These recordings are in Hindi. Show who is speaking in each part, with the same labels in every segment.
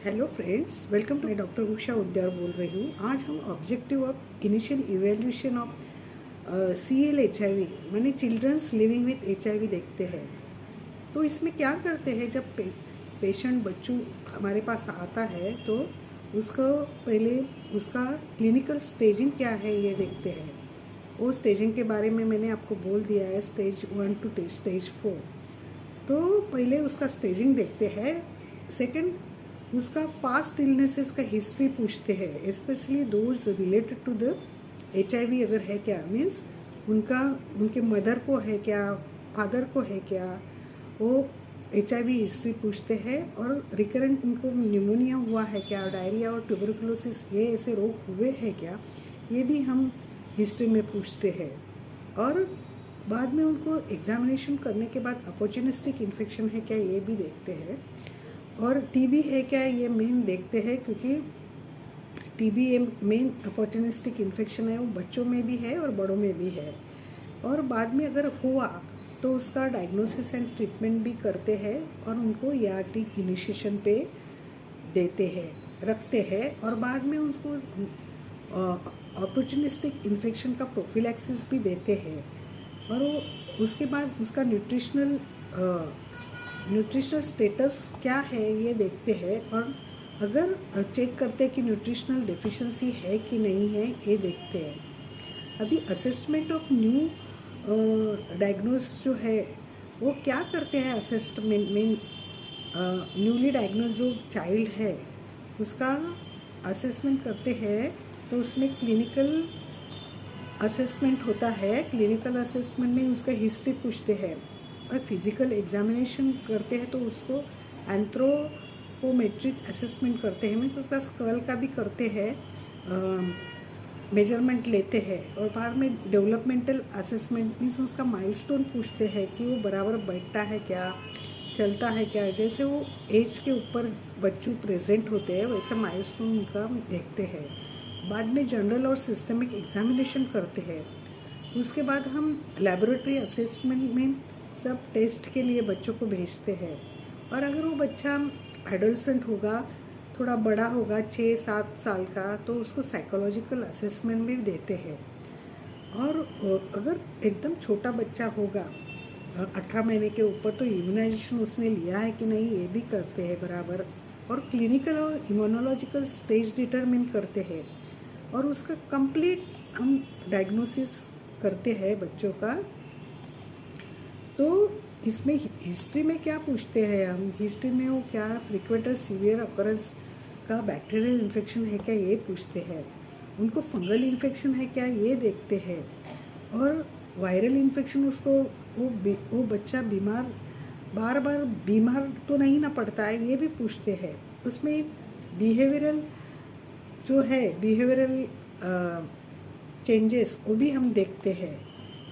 Speaker 1: Hello friends, welcome to. मैं डॉक्टर उषा उद्यार बोल रही हूँ। आज हम objective of initial evaluation of CL HIV माने चिल्ड्रंस लिविंग विथ HIV देखते हैं। तो इसमें क्या करते हैं, जब पेशेंट बच्चों हमारे पास आता है तो उसको पहले उसका क्लिनिकल स्टेजिंग क्या है ये देखते हैं। वो स्टेजिंग के बारे में मैंने आपको बोल दिया है, स्टेज 1 टू स्टेज 4। तो पहले उसका स्टेजिंग देखते हैं। सेकंड, उसका पास्ट इलनेसेस का हिस्ट्री पूछते हैं, specially those related to the HIV अगर है क्या, मीन्स उनके मदर को है क्या, फादर को है क्या, वो HIV हिस्ट्री पूछते हैं। और रिकरेंट उनको न्यूमोनिया हुआ है क्या, डायरिया और ट्यूबरकुलोसिस ये ऐसे रोग हुए हैं क्या, ये भी हम हिस्ट्री में पूछते हैं। और बाद में उनको एग्जामिनेशन करने के बाद अपॉर्चुनिस्टिक इन्फेक्शन है क्या ये भी देखते हैं। और टीबी है क्या ये मेन देखते हैं, क्योंकि टीबी मेन अपॉर्चुनिस्टिक इन्फेक्शन है, वो बच्चों में भी है और बड़ों में भी है। और बाद में अगर हुआ तो उसका डायग्नोसिस एंड ट्रीटमेंट भी करते हैं और उनको ERT इनिशिएशन पे देते हैं, रखते हैं। और बाद में उनको अपॉर्चुनिस्टिक इन्फेक्शन का प्रोफिलैक्सिस भी देते हैं। और वो उसके बाद उसका न्यूट्रिशनल स्टेटस क्या है ये देखते हैं। और अगर चेक करते हैं कि न्यूट्रिशनल डेफिशिएंसी है कि नहीं है ये देखते हैं। अभी असेसमेंट ऑफ न्यू डायग्नोस जो है वो क्या करते हैं, असेसमेंट में न्यूली डायग्नोज जो चाइल्ड है उसका असेसमेंट करते हैं। तो उसमें क्लिनिकल असेसमेंट होता है। क्लिनिकल असेसमेंट में उसका हिस्ट्री पूछते हैं और फिज़िकल एग्जामिनेशन करते हैं तो उसको एंथ्रोपोमेट्रिक असेसमेंट करते हैं, मीन्स उसका स्कल का भी करते हैं, मेजरमेंट लेते हैं। और बाद में डेवलपमेंटल असेसमेंट मीन्स उसका माइलस्टोन पूछते हैं कि वो बराबर बैठता है क्या, चलता है क्या। जैसे वो एज के ऊपर बच्चों प्रेजेंट होते हैं वैसे माइलस्टोन उनका देखते हैं। बाद में जनरल और सिस्टमिक एग्जामिनेशन करते हैं। उसके बाद हम लेबोरेटरी असेसमेंट में सब टेस्ट के लिए बच्चों को भेजते हैं। और अगर वो बच्चा एडोलसेंट होगा, थोड़ा बड़ा होगा 6-7 साल का, तो उसको साइकोलॉजिकल असेसमेंट भी देते हैं। और अगर एकदम छोटा बच्चा होगा 18 महीने के ऊपर, तो इम्यूनाइजेशन उसने लिया है कि नहीं ये भी करते हैं बराबर। और क्लिनिकल और इम्यूनोलॉजिकल स्टेज डिटरमिन करते हैं। और उसका कंप्लीट हम डायग्नोसिस करते हैं बच्चों का। तो इसमें हिस्ट्री में क्या पूछते हैं हम, हिस्ट्री में वो क्या फ्रिक्वेंट और सीवियर अकरेंस का बैक्टीरियल इन्फेक्शन है क्या ये पूछते हैं। उनको फंगल इन्फेक्शन है क्या ये देखते हैं। और वायरल इन्फेक्शन उसको वो बच्चा बार बार बीमार तो नहीं ना पड़ता है ये भी पूछते हैं। उसमें बिहेवियरल जो है, बिहेवियरल चेंजेस वो भी हम देखते हैं।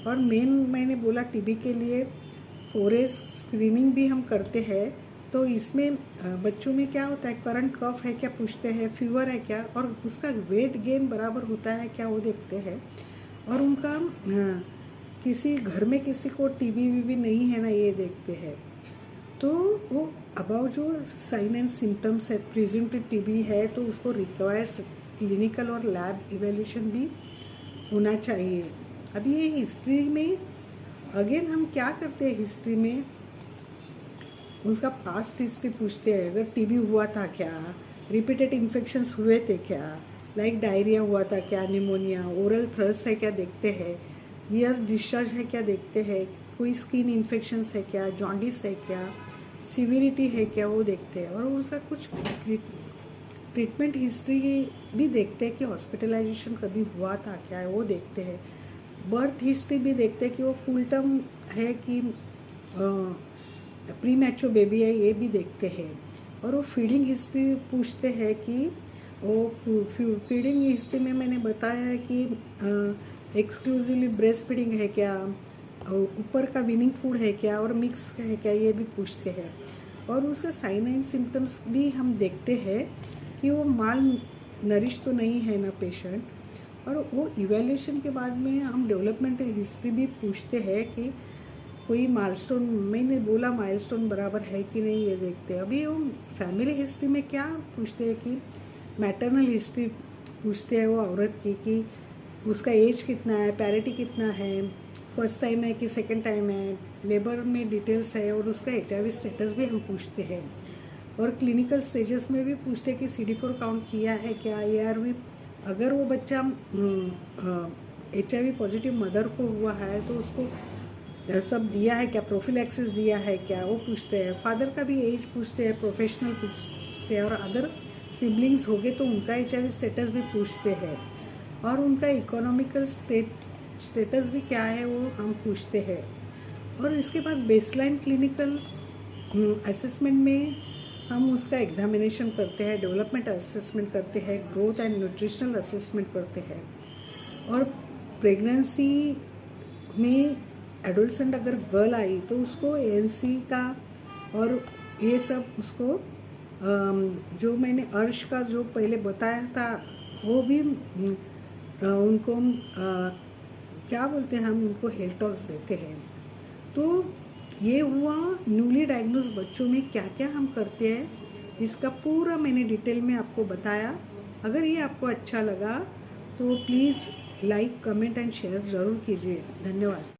Speaker 1: और मेन मैंने बोला टीबी के लिए 4A स्क्रीनिंग भी हम करते हैं। तो इसमें बच्चों में क्या होता है, करंट कफ है क्या पूछते हैं, फीवर है क्या, और उसका वेट गेन बराबर होता है क्या वो देखते हैं। और उनका किसी घर में किसी को टीबी नहीं है ना ये देखते हैं। तो वो अबाउट जो साइन एंड सिम्टम्स है, प्रिज्यूम्ड टीबी है तो उसको रिक्वायर्स क्लिनिकल और लैब इवेल्यूशन भी होना चाहिए। अभी ये हिस्ट्री में अगेन हम क्या करते हैं, हिस्ट्री में उसका पास्ट हिस्ट्री पूछते हैं। अगर टीबी हुआ था क्या, रिपीटेड इन्फेक्शंस हुए थे क्या, लाइक डायरिया हुआ था क्या, निमोनिया, ओरल थ्रस है क्या देखते हैं, ईयर डिस्चार्ज है क्या देखते हैं, कोई स्किन इन्फेक्शंस है क्या, जॉन्डिस है क्या, सीवियरिटी है क्या वो देखते हैं। और उसका कुछ ट्रीटमेंट हिस्ट्री भी देखते हैं कि हॉस्पिटलाइजेशन कभी हुआ था क्या वो देखते हैं। बर्थ हिस्ट्री भी देखते हैं कि वो फुल टर्म है कि प्री मैच्योर बेबी है ये भी देखते हैं। और वो फीडिंग हिस्ट्री पूछते हैं कि वो फीडिंग हिस्ट्री में मैंने बताया है कि एक्सक्लूसिवली ब्रेस्ट फीडिंग है क्या, ऊपर का वीनिंग फूड है क्या, और मिक्स है क्या ये भी पूछते हैं। और उसका साइन एंड सिम्टम्स भी हम देखते हैं कि वो माल नरिश तो नहीं है ना पेशेंट। और वो इवैल्यूएशन के बाद में हम डेवलपमेंट हिस्ट्री भी पूछते हैं कि कोई माइलस्टोन, मैंने बोला माइलस्टोन बराबर है कि नहीं ये देखते हैं। अभी वो फैमिली हिस्ट्री में क्या पूछते हैं कि मैटरनल हिस्ट्री पूछते हैं वो औरत की, कि उसका एज कितना है, पैरिटी कितना है, फर्स्ट टाइम है कि सेकंड टाइम है, लेबर में डिटेल्स है, और उसका HIV स्टेटस भी हम पूछते हैं। और क्लिनिकल स्टेजेस में भी पूछते हैं कि CD4 काउंट किया है क्या, ARV, अगर वो बच्चा HIV पॉजिटिव मदर को हुआ है तो उसको सब दिया है क्या, प्रोफिलैक्सिस दिया है क्या, वो पूछते हैं। फादर का भी एज पूछते हैं, प्रोफेशनल पूछते हैं, और अदर सिबलिंग्स हो गए तो उनका HIV स्टेटस भी पूछते हैं, और उनका इकोनॉमिकल स्टेटस भी क्या है वो हम पूछते हैं। और इसके बाद बेसलाइन क्लिनिकल असेसमेंट में हम उसका एग्जामिनेशन करते हैं, डेवलपमेंट असेसमेंट करते हैं, ग्रोथ एंड न्यूट्रिशनल असेसमेंट करते हैं। और प्रेगनेंसी में एडोलसेंट अगर गर्ल आई तो उसको ANC का और ये सब उसको जो मैंने अर्श का जो पहले बताया था वो भी उनको क्या बोलते हैं, हम उनको हेल्थ टॉक्स देते हैं। तो ये हुआ न्यूली डायग्नोज बच्चों में क्या क्या हम करते हैं, इसका पूरा मैंने डिटेल में आपको बताया। अगर ये आपको अच्छा लगा तो please like, comment and share ज़रूर कीजिए। धन्यवाद।